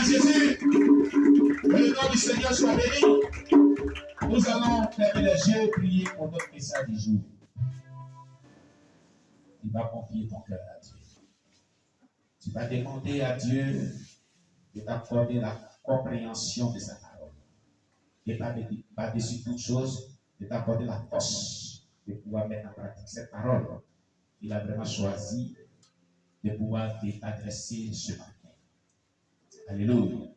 Jésus, que le nom du Seigneur soit béni. Nous allons fermer les yeux et prier pour notre message du jour. Tu vas confier ton cœur à Dieu. Tu vas demander à Dieu de t'accorder la compréhension de sa parole. Et par-dessus toute chose, de t'accorder la force de pouvoir mettre en pratique cette parole. Il a vraiment choisi de pouvoir t'adresser ce matin. Alléluia.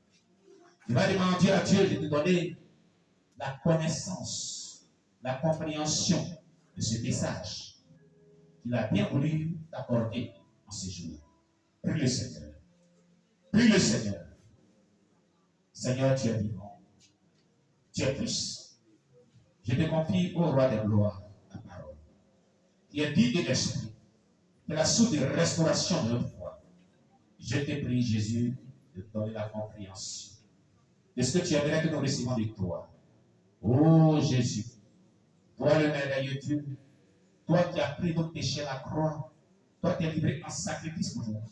Tu vas demander à Dieu de te donner la connaissance, la compréhension de ce message qu'il a bien voulu t'accorder en ce jour. Prie le Seigneur. Prie le Seigneur. Seigneur, tu es vivant. Tu es puissant. Je te confie au roi des gloires ta parole. Qui est digne de l'esprit, de la source de restauration de notre foi. Je te prie, Jésus, de donner la compréhension de ce que tu aimerais que nous recevions de toi. Oh Jésus, toi le merveilleux Dieu, toi qui as pris nos péchés à la croix, toi qui es livré en sacrifice pour nous.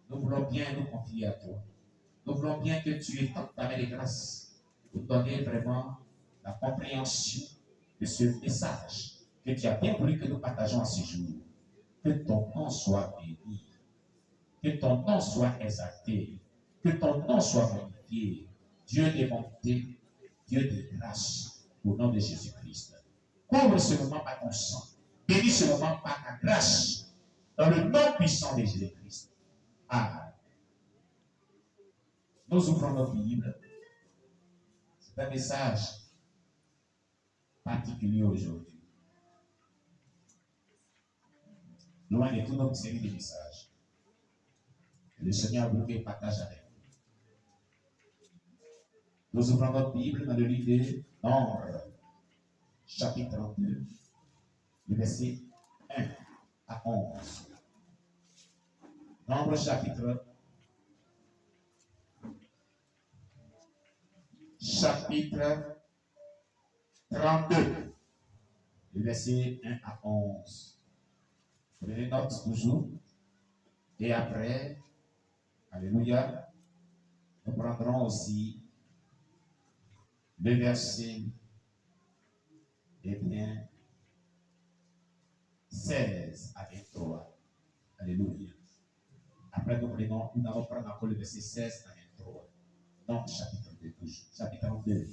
Nous voulons bien nous confier à toi. Nous voulons bien que tu étendes ta main de grâce pour donner vraiment la compréhension de ce message que tu as bien voulu que nous partageons à ce jour. Que ton nom soit béni, que ton nom soit exalté, que ton nom soit magnifié. Dieu de bonté, Dieu de grâce, au nom de Jésus-Christ. Couvre ce moment par ton sang. Bénis ce moment par ta grâce, dans le nom puissant de Jésus-Christ. Amen. Nous ouvrons notre Bible. C'est un message particulier aujourd'hui. Loin de toute notre série de messages. Le Seigneur veut qu'il partage avec nous. Nous ouvrons notre Bible dans le livre de Nombre, chapitre 32, le verset 1 à 11. Nombre, chapitre 32, le verset 1 à 11. Prenez note toujours. Et après, alléluia, nous prendrons aussi le verset, 16 à 23. Alléluia. Après, nous allons prendre encore le verset 16 à 23. Donc, chapitre 2, toujours. Chapitre 32.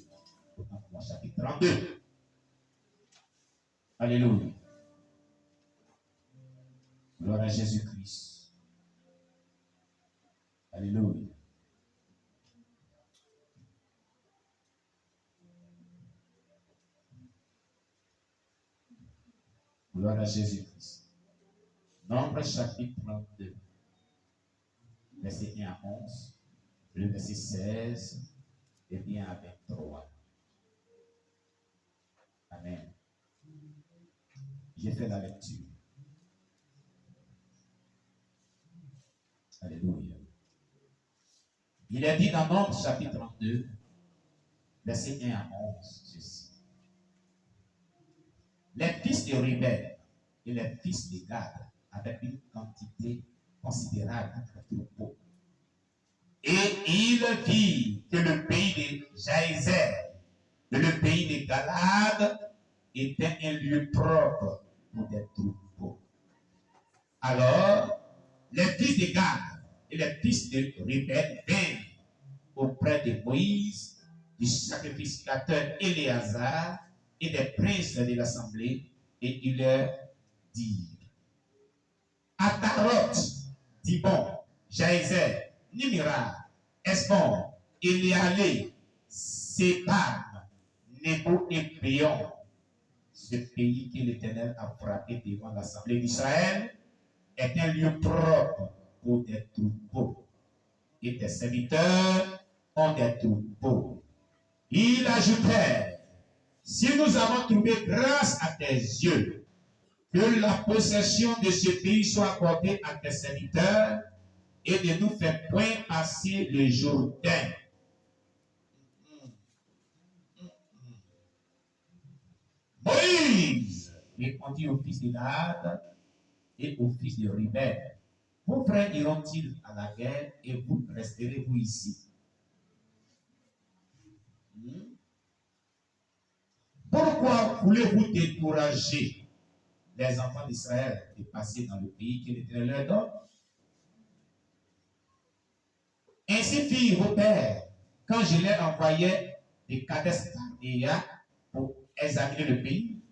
Autant pour moi, chapitre 32. Alléluia. Gloire à Jésus-Christ. Alléluia. Gloire à Jésus-Christ. Nombre chapitre 32, verset 1 à 11, le verset 16 et bien à 23. Amen. J'ai fait la lecture. Alléluia. Il est dit dans Nombre chapitre 32, verset 1 à 11, ceci. Les fils de Ruben et les fils de Gad avaient une quantité considérable de troupeaux. Et ils virent que le pays de Jaézer et le pays de Galade était un lieu propre pour des troupeaux. Alors, les fils de Gad et les fils de Ruben vinrent auprès de Moïse, du sacrificateur Éléazar et des princes de l'assemblée, et ils leur dirent: Ataroth, Dibon, Jaézer, Nimira, Esbon, il y allait, sépare Nébo et Péon, ce pays que l'Éternel a frappé devant l'assemblée d'Israël, est un lieu propre pour des troupeaux. Et tes serviteurs ont des troupeaux. Il ajoutait, si nous avons trouvé grâce à tes yeux, que la possession de ce pays soit accordée à tes serviteurs et de nous faire point passer le Jourdain. Moïse répondit au fils de Gad et au fils de Ruben, vos frères iront-ils à la guerre et vous resterez-vous ici? Pourquoi voulez-vous décourager les enfants d'Israël de passer dans le pays que l'Éternel leur donne? Ainsi firent vos pères quand je les envoyais de Kadesh-Barnéa pour examiner le pays.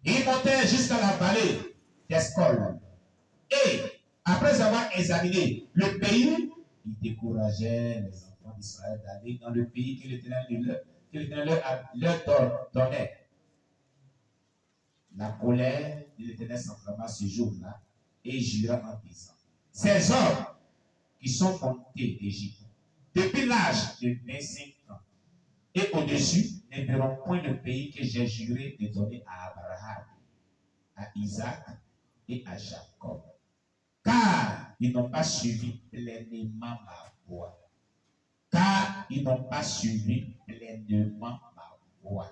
Ils montèrent jusqu'à la vallée d'Escol. Et après avoir examiné le pays, ils décourageaient les enfants d'Israël d'aller dans le pays que l'Éternel leur donnait. La colère de l'Éternel s'enflamma ce jour-là et jura en disant, ces hommes qui sont montés d'Égypte depuis l'âge de 25 ans et au-dessus ne verront point le pays que j'ai juré de donner à Abraham, à Isaac et à Jacob. Car ils n'ont pas suivi pleinement ma voie. Car ils n'ont pas suivi pleinement ma voie.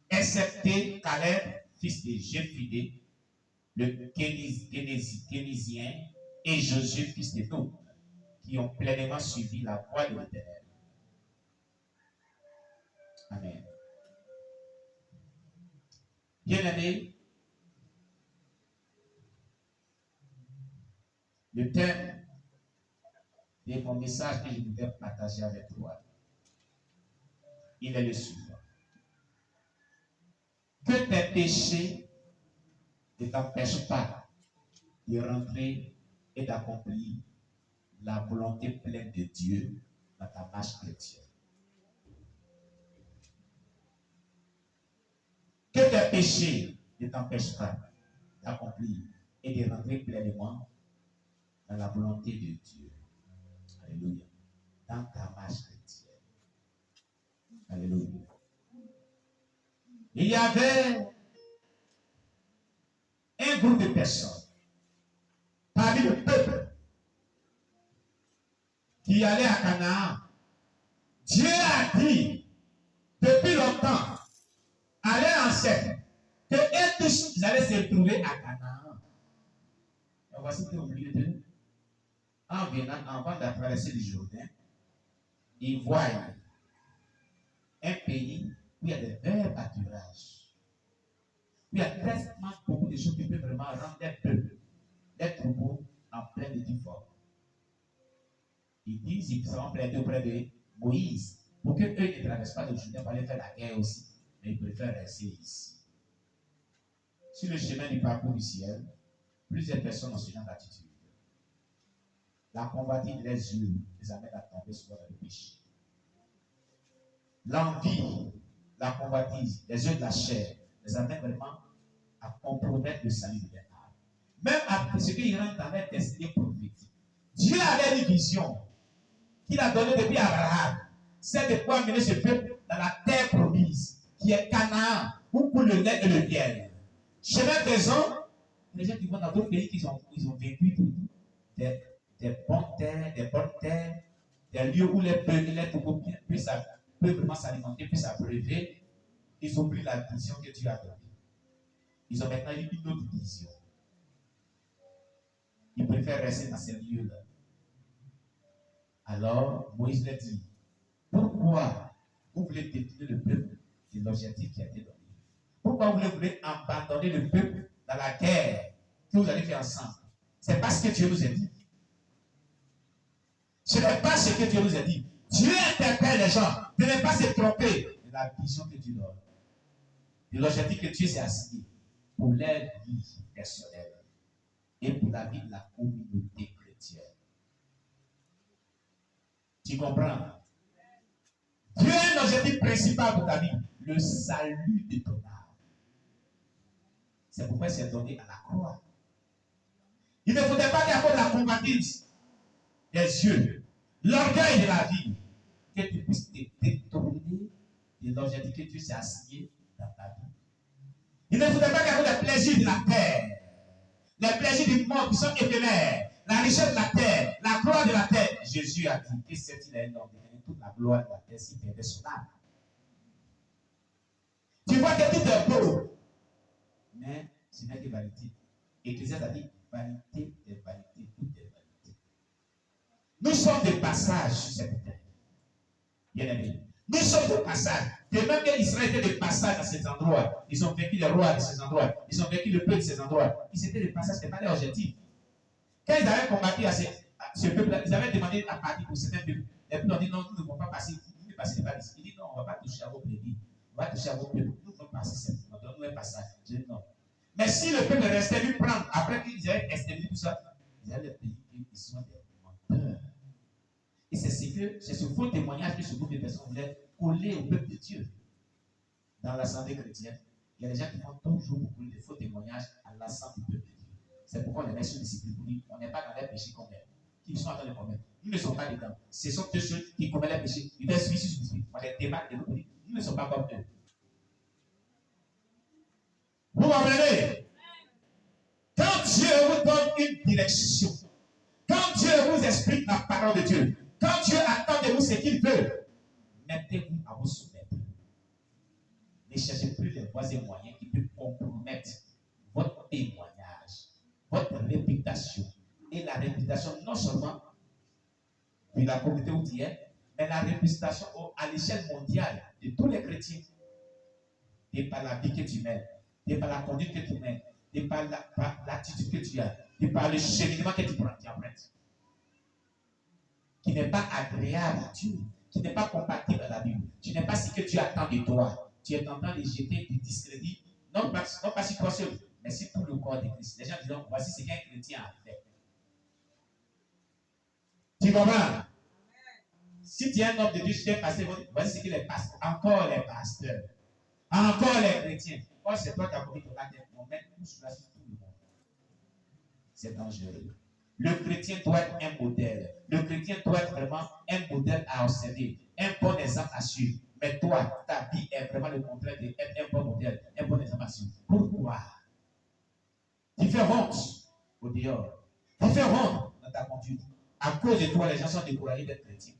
Excepté Caleb, fils de Jéphunnée, le Kénésien, et Josué, fils de Nun, qui ont pleinement suivi la voie de l'Éternel. Amen. Bien-aimés, le thème de mon message que je voudrais partager avec toi, il est le suivant. Que tes péchés ne t'empêchent pas de rentrer et d'accomplir la volonté pleine de Dieu dans ta marche chrétienne. Que tes péchés ne t'empêchent pas d'accomplir et de rentrer pleinement dans la volonté de Dieu. Alléluia. Dans ta marche chrétienne. Alléluia. Il y avait un groupe de personnes parmi le peuple qui allait à Canaan. Dieu a dit depuis longtemps à leurs ancêtres que eux tous allaient se retrouver à Canaan. Et voici qu'au milieu d'eux, en venant, avant de traverser le Jourdain, ils voient un pays où il y a des verts pâturages, où il y a tellement beaucoup de choses qui peuvent vraiment rendre des peuples, des troupeaux en pleine effort. Ils disent qu'ils seront prêtés auprès de Moïse pour qu'eux ne traversent pas le Jourdain pour aller faire la guerre aussi, mais ils préfèrent rester ici. Sur le chemin du parcours du ciel, plusieurs personnes ont ce genre d'attitude. La convoitise les yeux les amène à tomber souvent dans le péché. L'envie, la convoitise, les yeux de la chair les amènent vraiment à compromettre le salut de leur âme. Même après ce qu'ils rentrent dans leur destinée prophétique. Dieu avait une vision qu'il a donnée depuis Abraham. C'est de pouvoir mener ce peuple dans la terre promise, qui est Canaan, où coule le lait et le miel. Chemin faisant, les gens qui vont dans d'autres pays, ils ont vécu tout. Des bonnes terres, des lieux où les bœufs et les troupeaux peuvent vraiment s'alimenter, peuvent s'abreuver. Ils ont pris la vision que Dieu a donnée. Ils ont maintenant eu une autre vision. Ils préfèrent rester dans ces lieux-là. Alors, Moïse leur dit, pourquoi vous voulez détourner le peuple de l'objectif qui a été donné? Pourquoi vous voulez abandonner le peuple dans la guerre que vous allez faire ensemble? C'est pas ce que Dieu nous a dit. Ce n'est pas ce que Dieu nous a dit. Dieu interpelle les gens de ne pas se tromper de la vision que Dieu donne, de l'objectif que Dieu s'est assigné pour leur vie personnelle et pour la vie de la communauté chrétienne. Tu Tu comprends? Dieu a un objectif principal pour ta vie, le salut de ton âme. C'est pourquoi il s'est donné à la croix. Il ne faudrait pas qu'à cause de la convoitise des yeux, l'orgueil de la vie, que tu puisses te détourner de l'objectif que Dieu s'est assigné dans ta vie. Il ne faudrait pas qu'à cause des plaisirs de la terre, les plaisirs du monde qui sont éphémères, la richesse de la terre, la gloire de la terre. Jésus a dit que c'est il a un homme de gagner toute la gloire de la terre s'il perdait son âme. Tu vois que tout est beau, mais ce n'est que vanité. Ecclésiaste a dit vanité est vanité, tout est vanité. Nous sommes de passage sur cette terre. Bien aimé. Nous sommes de passage. De même qu'Israël était de passage dans ces endroits. Ils ont vécu les rois de ces endroits. Ils ont vécu le peuple de ces endroits. Ils étaient de passage, ce n'était pas leur objectif. Quand ils avaient combattu à ce peuple-là, ils avaient demandé à partir pour certains peuples. Les peuples ont dit non, nous ne pouvons pas passer. Vous ne passez pas ici. Il dit non, on ne va pas toucher à vos prédits. On va toucher à vos peuples. Nous pouvons passer simplement. Donne-nous un passage. Je dis non. Mais si le peuple restait lui prendre, après qu'ils avaient exterminé tout ça, ils allaient payer qu'ils sont des menteurs. Et c'est ce faux témoignage que ce groupe de personnes voulait coller au peuple de Dieu. Dans l'assemblée chrétienne, il y a des gens qui font toujours beaucoup de faux témoignages à l'assemblée du peuple de Dieu. C'est pourquoi on les met sur discipline. On n'est pas dans les péchés qu'on met. Qui sont en train de commettre. Nous ne sommes pas dedans. Ce sont ceux qui commettent les péchés. Ils doivent suivre sur discipline. On les débat de nous. Nous ne sommes pas comme eux. Vous comprenez? Quand Dieu vous donne une direction, quand Dieu vous explique la parole de Dieu, quand Dieu attend de vous ce qu'il veut, mettez-vous à vous soumettre. Ne cherchez plus les voies et moyens qui peuvent compromettre votre témoignage, votre réputation. Et la réputation non seulement de la communauté où tu es, mais la réputation à l'échelle mondiale de tous les chrétiens. Et par la vie que tu mènes, et par la conduite que tu mènes, et par l'attitude que tu as, et par le cheminement que tu empruntes, qui n'est pas agréable à Dieu, qui n'est pas compatible à la Bible. Tu n'es pas ce que Dieu attend de toi. Tu es en train de jeter du discrédit, non pas si toi seul, mais si tout le corps de Christ. Les gens disent, voici ce qu'un chrétien a fait. Tu comprends? Si tu es un homme de Dieu, tu es passé, voici ce que les pasteurs, encore les pasteurs, encore les chrétiens. Or, c'est toi qui as commis ton acte. On met tout cela sur tout le monde. C'est dangereux. Le chrétien doit être un modèle. Le chrétien doit être vraiment un modèle à observer, un bon exemple à suivre. Mais toi, ta vie est vraiment le contraire d'être un bon modèle, un bon exemple à suivre. Pourquoi? Tu fais honte au dehors. Tu fais honte dans ta conduite. À cause de toi, les gens sont découragés d'être chrétiens.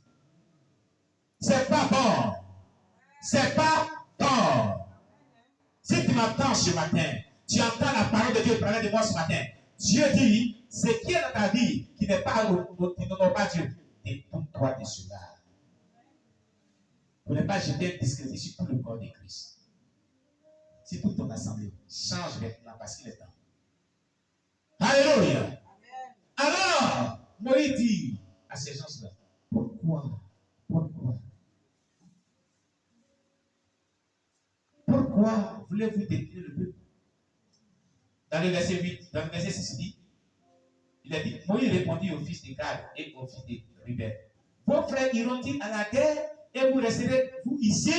C'est pas bon. C'est pas bon. Si tu m'entends ce matin, tu entends la parole de Dieu parler de moi ce matin. Dieu dit, ce qui est dans ta vie, qui n'est pas, qui n'honore pas Dieu, détourne-toi de cela. Pour ne pas jeter un discrédit sur tout le corps de Christ. C'est toute ton assemblée. Change maintenant parce qu'il est temps. Alléluia. Alors, Moïse dit à ces gens-là, pourquoi voulez-vous détruire le peuple? Dans le verset 8, dans le verset 6, il dit, il a dit, Moïse répondit aux fils de Gad et aux fils de Ruben, vos frères iront-ils à la guerre et vous resterez vous ici?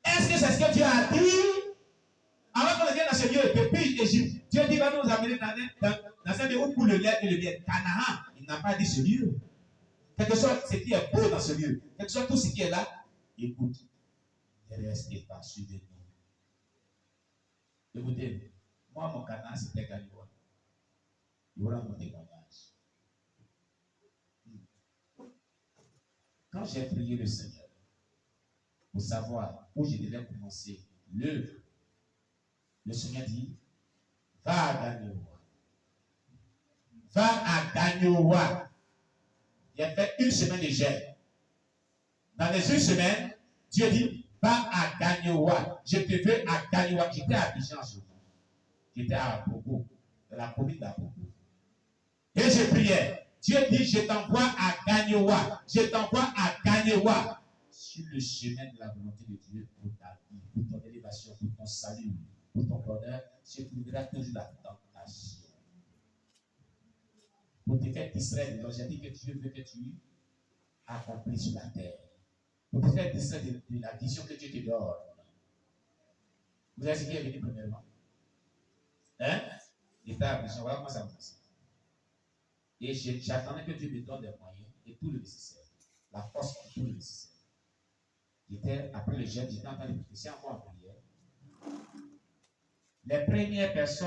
Est-ce que c'est ce que Dieu a dit? Avant qu'on vienne dans ce lieu, depuis l'Égypte, Dieu dit va nous amener dans un lieu où coule le lait et le miel. Canaan, il n'a pas dit ce lieu. Quelque chose ce qui est beau dans ce lieu, quelque chose tout ce qui est là, écoute, ne restez pas, suivez-nous. Écoutez, moi mon Canaan c'était Galiwa. Il y aura mon témoignage. Quand j'ai prié le Seigneur pour savoir où je devais commencer l'œuvre, le Seigneur dit, va à Gagnoua. Va à Gagnoua. Il a fait une semaine de jeûne. Dans les une semaine, Dieu dit, va à Gagnoua. Je te veux à Gagnoua. J'étais à Abidjan. J'étais à Bobo, dans la commune d'Abobo. Et je priais. Dieu dit, je t'envoie à Gagnoua. Je t'envoie à Gagnoua. Sur le chemin de la volonté de Dieu pour ta vie, pour ton élévation, pour ton salut, pour ton bonheur, je trouverai toujours la tentation. Pour te faire distraire de l'objectif que Dieu veut que tu accompli sur la terre. Pour te faire descendre de la vision que Dieu te donne. Vous savez ce qui est venu premièrement? Hein? L'état vision. Voilà comment ça passe. Et j'attendais que Dieu me donne des moyens et tout le nécessaire. La force pour tout le nécessaire. J'étais, après le jeûne, j'étais en train de prier en prière. Les premières personnes